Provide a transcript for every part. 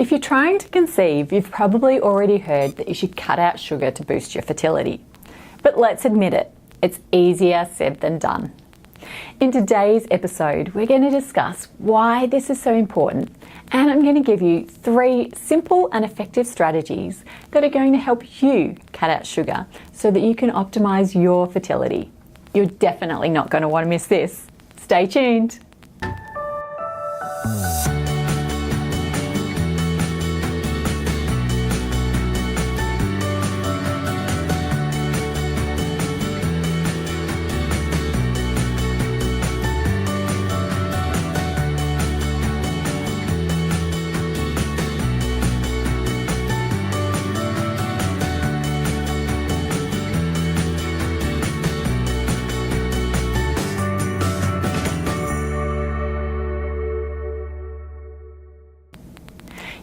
If you're trying to conceive, you've probably already heard that you should cut out sugar to boost your fertility. But let's admit it, it's easier said than done. In today's episode, we're going to discuss why this is so important, and I'm going to give you 3 simple and effective strategies that are going to help you cut out sugar so that you can optimize your fertility. You're definitely not going to want to miss this. Stay tuned.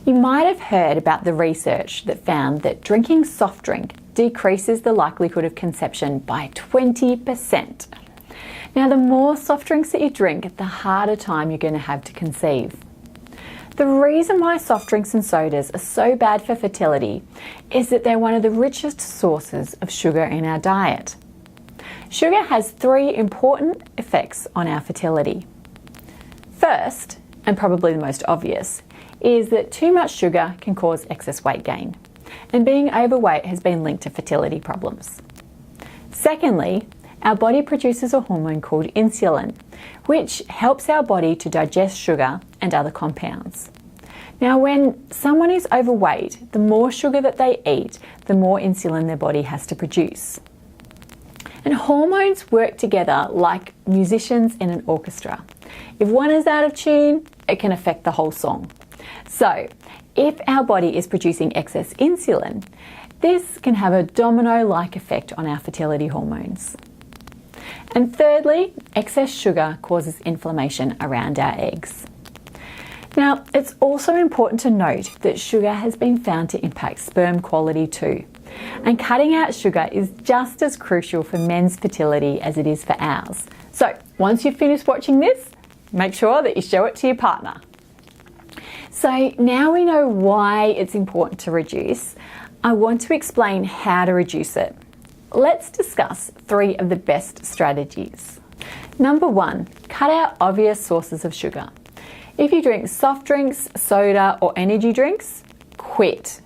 You might have heard about the research that found that drinking soft drink decreases the likelihood of conception by 20%. Now, the more soft drinks that you drink, the harder time you're going to have to conceive. The reason why soft drinks and sodas are so bad for fertility is that they're one of the richest sources of sugar in our diet. Sugar has 3 important effects on our fertility. First, and probably the most obvious, is that too much sugar can cause excess weight gain, and being overweight has been linked to fertility problems. Secondly, our body produces a hormone called insulin, which helps our body to digest sugar and other compounds. Now, when someone is overweight, the more sugar that they eat, the more insulin their body has to produce. And hormones work together like musicians in an orchestra. If one is out of tune, it can affect the whole song. So, if our body is producing excess insulin, this can have a domino-like effect on our fertility hormones. And thirdly, excess sugar causes inflammation around our eggs. Now, it's also important to note that sugar has been found to impact sperm quality too. And cutting out sugar is just as crucial for men's fertility as it is for ours. So, once you've finished watching this, make sure that you show it to your partner. So now we know why it's important to reduce, I want to explain how to reduce it. Let's discuss 3 of the best strategies. Number 1, cut out obvious sources of sugar. If you drink soft drinks, soda, or energy drinks, quit.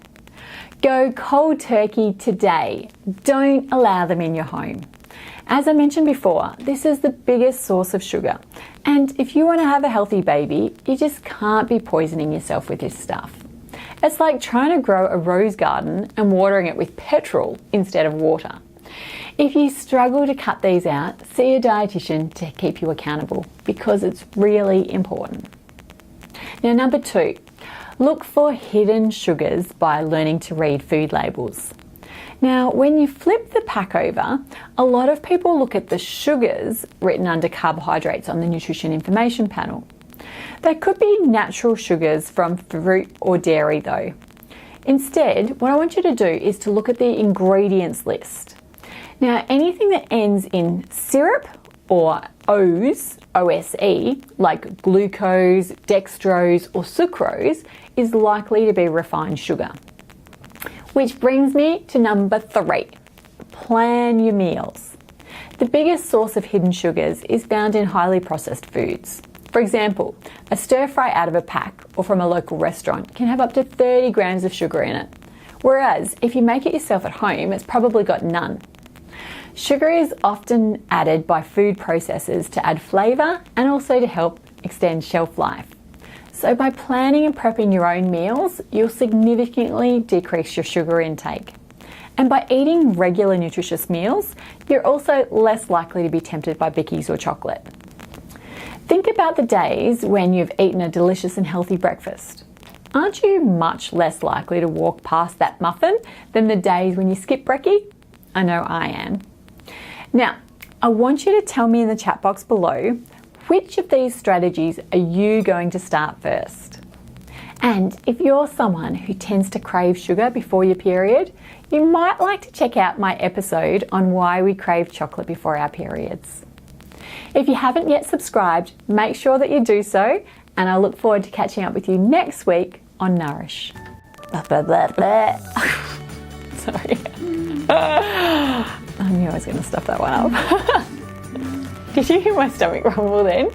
Go cold turkey today. Don't allow them in your home. As I mentioned before, this is the biggest source of sugar. And if you want to have a healthy baby, you just can't be poisoning yourself with this stuff. It's like trying to grow a rose garden and watering it with petrol instead of water. If you struggle to cut these out, see a dietitian to keep you accountable because it's really important. Now, number 2, look for hidden sugars by learning to read food labels. Now, when you flip the pack over, a lot of people look at the sugars written under carbohydrates on the nutrition information panel. They could be natural sugars from fruit or dairy though. Instead, what I want you to do is to look at the ingredients list. Now, anything that ends in syrup or OSE, like glucose, dextrose or sucrose, is likely to be refined sugar. Which brings me to number 3, plan your meals. The biggest source of hidden sugars is found in highly processed foods. For example, a stir fry out of a pack or from a local restaurant can have up to 30 grams of sugar in it. Whereas if you make it yourself at home, it's probably got none. Sugar is often added by food processors to add flavour and also to help extend shelf life. So by planning and prepping your own meals, you'll significantly decrease your sugar intake. And by eating regular nutritious meals, you're also less likely to be tempted by bickies or chocolate. Think about the days when you've eaten a delicious and healthy breakfast. Aren't you much less likely to walk past that muffin than the days when you skip brekkie? I know I am. Now, I want you to tell me in the chat box below, which of these strategies are you going to start first? And if you're someone who tends to crave sugar before your period, you might like to check out my episode on why we crave chocolate before our periods. If you haven't yet subscribed, make sure that you do so, and I look forward to catching up with you next week on Nourish. Sorry. I knew I was going to stuff that one up. Did you hear my stomach rumble then?